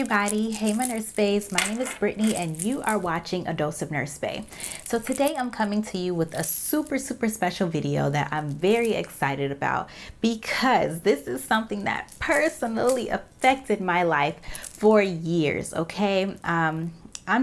everybody. Hey my nurse baes, my name is Brittany and you are watching A Dose of Nurse Bae. So today I'm coming to you with a super special video that I'm very excited about because this is something that personally affected my life for years, okay? I'm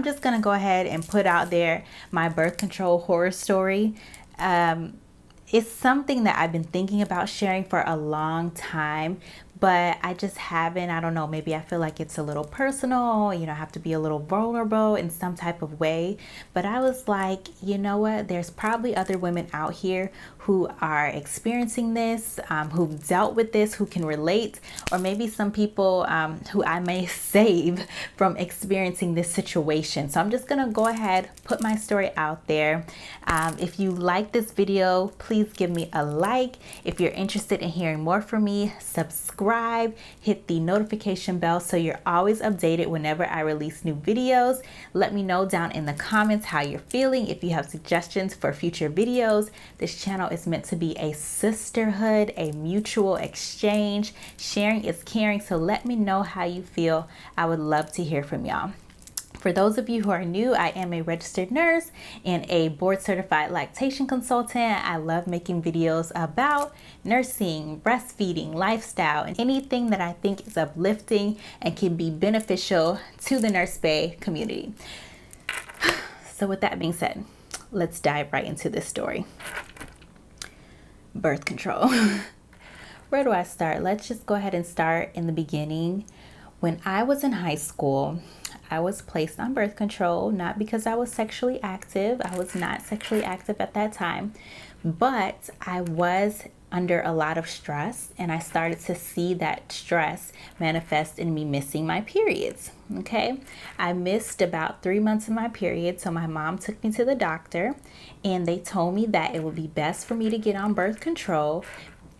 just gonna go ahead and put out there my birth control horror story. It's something that I've been thinking about sharing for a long time, but I just haven't. I don't know, maybe I feel like it's a little personal, you know, I have to be a little vulnerable in some type of way. But I was like, you know what, there's probably other women out here who are experiencing this, who've dealt with this, who can relate, or maybe some people who I may save from experiencing this situation. So I'm just gonna go ahead, put my story out there. If you like this video, please give me a like. If you're interested in hearing more from me, subscribe, hit the notification bell so you're always updated whenever I release new videos. Let me know down in the comments how you're feeling. If you have suggestions for future videos, this channel is meant to be a sisterhood, a mutual exchange. Sharing is caring, so let me know how you feel. I would love to hear from y'all. For those of you who are new, I am a registered nurse and a board certified lactation consultant. I love making videos about nursing, breastfeeding, lifestyle, and anything that I think is uplifting and can be beneficial to the nurse bae community. So with that being said, let's dive right into this story. Birth control. Where do I start? Let's just go ahead and start in the beginning. When I was in high school, I was placed on birth control, not because I was sexually active. I was not sexually active at that time, but I was under a lot of stress and I started to see that stress manifest in me missing my periods. Okay, I missed about 3 months of my period, so my mom took me to the doctor and they told me that it would be best for me to get on birth control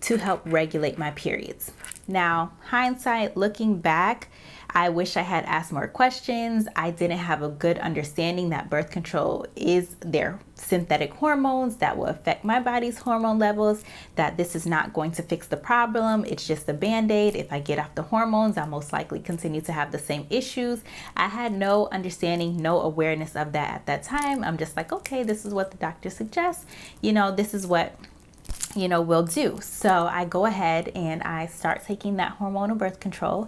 to help regulate my periods. Now, hindsight, looking back, I wish I had asked more questions. I didn't have a good understanding that birth control is their synthetic hormones that will affect my body's hormone levels, that this is not going to fix the problem. It's just a band-aid. If I get off the hormones, I'll most likely continue to have the same issues. I had no understanding, no awareness of that at that time. I'm just like, okay, this is what the doctor suggests. You know, this is what we'll do. So I go ahead and I start taking that hormonal birth control,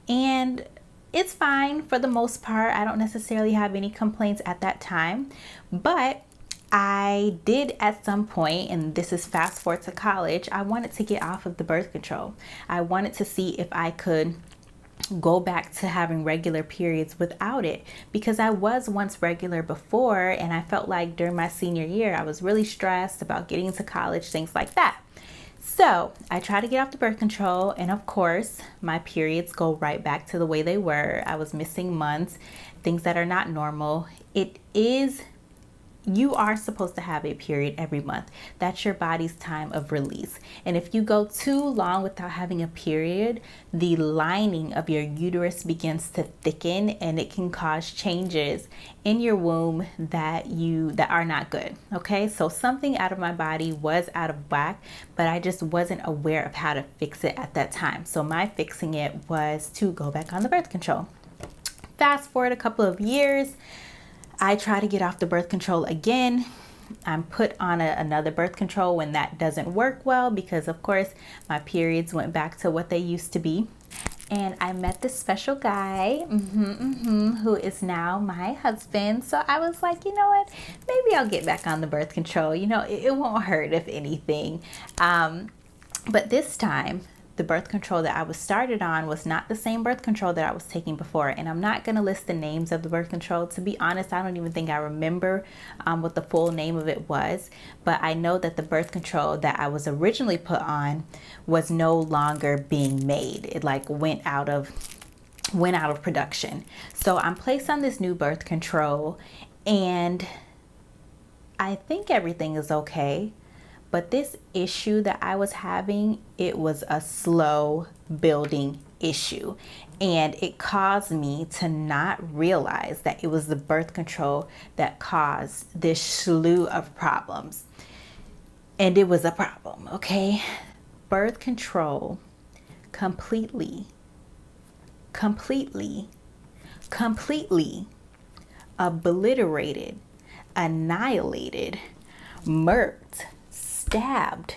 and it's fine for the most part. I don't necessarily have any complaints at that time, but I did at some point, and this is fast forward to college, I wanted to get off of the birth control. I wanted to see if I could go back to having regular periods without it, because I was once regular before and I felt like during my senior year I was really stressed about getting into college, things like that. So I tried to get off the birth control, and of course my periods go right back to the way they were. I was missing months, things that are not normal. You are supposed to have a period every month. That's your body's time of release. And if you go too long without having a period, the lining of your uterus begins to thicken and it can cause changes in your womb that are not good. Okay, so something out of my body was out of whack, but I just wasn't aware of how to fix it at that time. So my fixing it was to go back on the birth control. Fast forward a couple of years, I try to get off the birth control again. I'm put on another birth control when that doesn't work well, because of course my periods went back to what they used to be. And I met this special guy who is now my husband. So I was like, you know what, maybe I'll get back on the birth control. You know, it won't hurt if anything. But this time, the birth control that I was started on was not the same birth control that I was taking before. And I'm not going to list the names of the birth control. To be honest, I don't even think I remember what the full name of it was. But I know that the birth control that I was originally put on was no longer being made. It like went out of production. So I'm placed on this new birth control and I think everything is okay. But this issue that I was having, it was a slow building issue. And it caused me to not realize that it was the birth control that caused this slew of problems. And it was a problem, okay? Birth control completely completely obliterated, annihilated, murked, stabbed,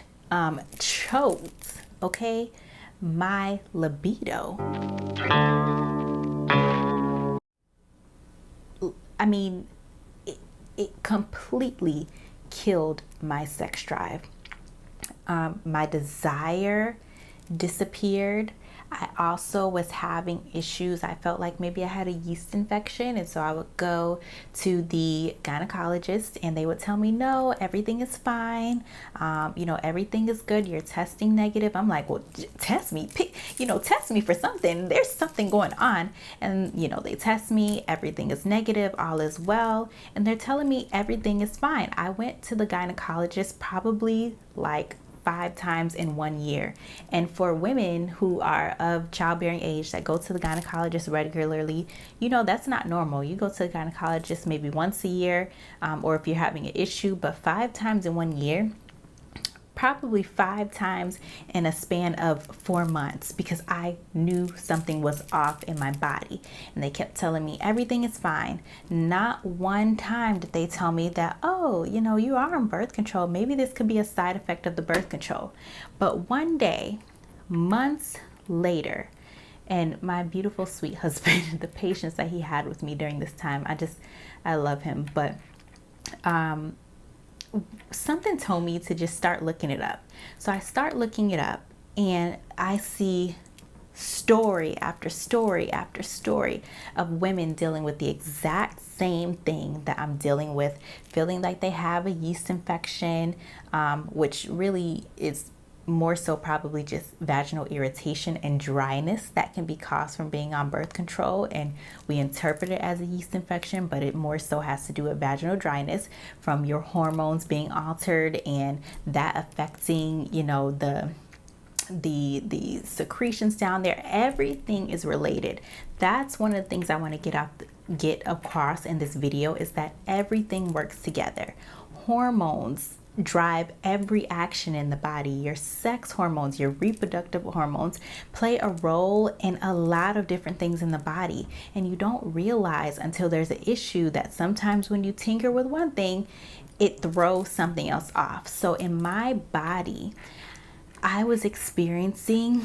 choked, okay, my libido. I mean, it completely killed my sex drive. My desire disappeared. I also was having issues. I felt like maybe I had a yeast infection. And so I would go to the gynecologist and they would tell me, no, everything is fine. Everything is good. You're testing negative. I'm like, well, test me, test me for something. There's something going on. And, they test me. Everything is negative. All is well. And they're telling me everything is fine. I went to the gynecologist probably like 5 times in 1 year. And for women who are of childbearing age that go to the gynecologist regularly, that's not normal. You go to the gynecologist maybe once a year, or if you're having an issue, but 5 times in 1 year, probably 5 times in a span of 4 months, because I knew something was off in my body. And they kept telling me everything is fine. Not one time did they tell me that, oh, you are on birth control. Maybe this could be a side effect of the birth control. But one day, months later, and my beautiful, sweet husband, the patience that he had with me during this time, I love him. But something told me to just start looking it up. So I start looking it up and I see story after story after story of women dealing with the exact same thing that I'm dealing with, feeling like they have a yeast infection, which really is more so probably just vaginal irritation and dryness that can be caused from being on birth control, and we interpret it as a yeast infection, but it more so has to do with vaginal dryness from your hormones being altered and that affecting the secretions down there. Everything is related. That's one of the things I want to get across in this video, is that everything works together. Hormones drive every action in the body. Your sex hormones, your reproductive hormones play a role in a lot of different things in the body, and you don't realize until there's an issue that sometimes when you tinker with one thing, it throws something else off. So in my body, I was experiencing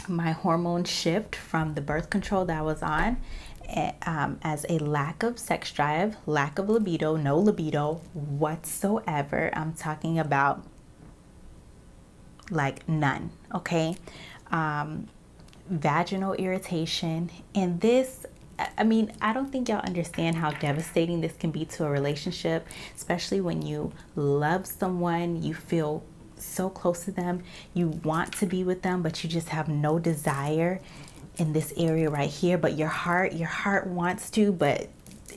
my hormone shift from the birth control that I was on, as a lack of sex drive, lack of libido, no libido whatsoever. I'm talking about like none, okay? Vaginal irritation. And this, I don't think y'all understand how devastating this can be to a relationship, especially when you love someone, you feel so close to them, you want to be with them, but you just have no desire in this area right here, but your heart wants to, but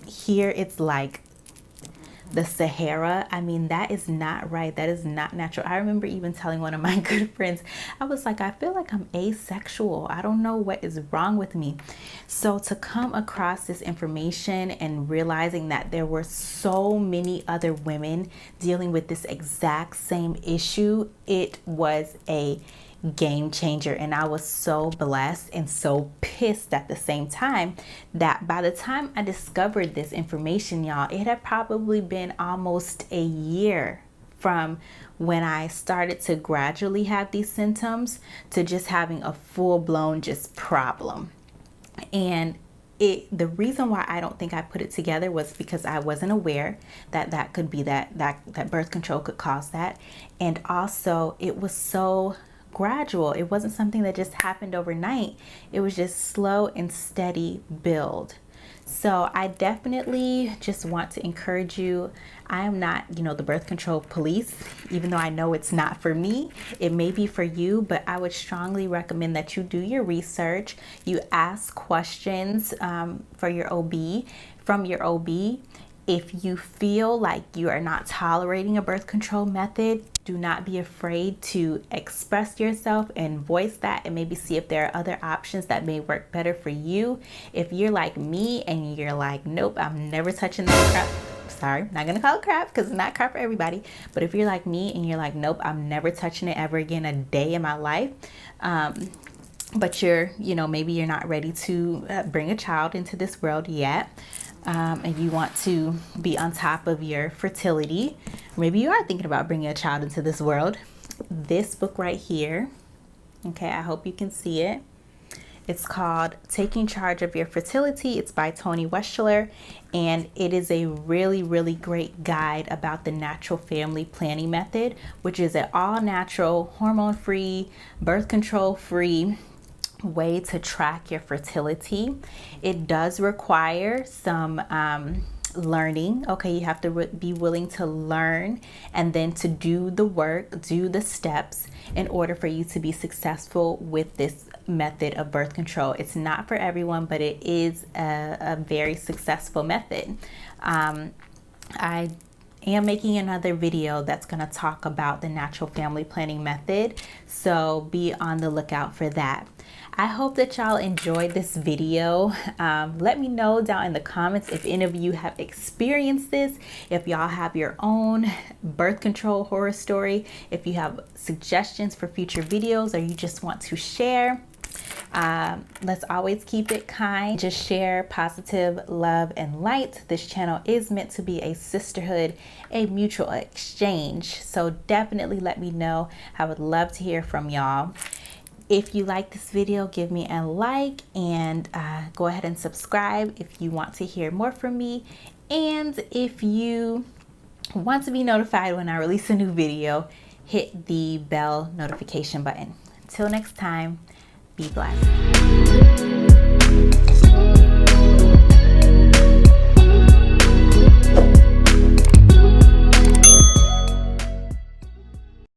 here it's like the Sahara. That is not right. That is not natural. I remember even telling one of my good friends, I was like, I feel like I'm asexual. I don't know what is wrong with me. So to come across this information and realizing that there were so many other women dealing with this exact same issue, it was a game changer. And I was so blessed and so pissed at the same time that by the time I discovered this information, y'all, it had probably been almost a year from when I started to gradually have these symptoms to just having a full-blown just problem. And the reason why I don't think I put it together was because I wasn't aware that could be that birth control could cause that. And also it was so gradual. It wasn't something that just happened overnight. It was just slow and steady build. So I definitely just want to encourage you. I am not, the birth control police, even though I know it's not for me. It may be for you, but I would strongly recommend that you do your research. You ask questions from your OB. If you feel like you are not tolerating a birth control method, do not be afraid to express yourself and voice that, and maybe see if there are other options that may work better for you. If you're like me and you're like, nope, I'm never touching that crap. Sorry, not gonna call it crap because it's not crap for everybody. But if you're like me and you're like, nope, I'm never touching it ever again a day in my life, but maybe you're not ready to bring a child into this world yet, and you want to be on top of your fertility. Maybe you are thinking about bringing a child into this world. This book right here, okay, I hope you can see it. It's called Taking Charge of Your Fertility. It's by Toni Weschler, and it is a really, really great guide about the natural family planning method, which is an all-natural, hormone-free, birth control-free way to track your fertility. It does require some learning. Okay, you have to be willing to learn and then to do the work, do the steps in order for you to be successful with this method of birth control. It's not for everyone, but it is a very successful method. I am making another video that's going to talk about the natural family planning method, so be on the lookout for that. I hope that y'all enjoyed this video. Let me know down in the comments if any of you have experienced this, if y'all have your own birth control horror story, if you have suggestions for future videos, or you just want to share. Let's always keep it kind. Just share positive love and light. This channel is meant to be a sisterhood, a mutual exchange. So definitely let me know. I would love to hear from y'all. If you like this video, give me a like, and go ahead and subscribe if you want to hear more from me. And if you want to be notified when I release a new video, hit the bell notification button. Until next time, be blessed.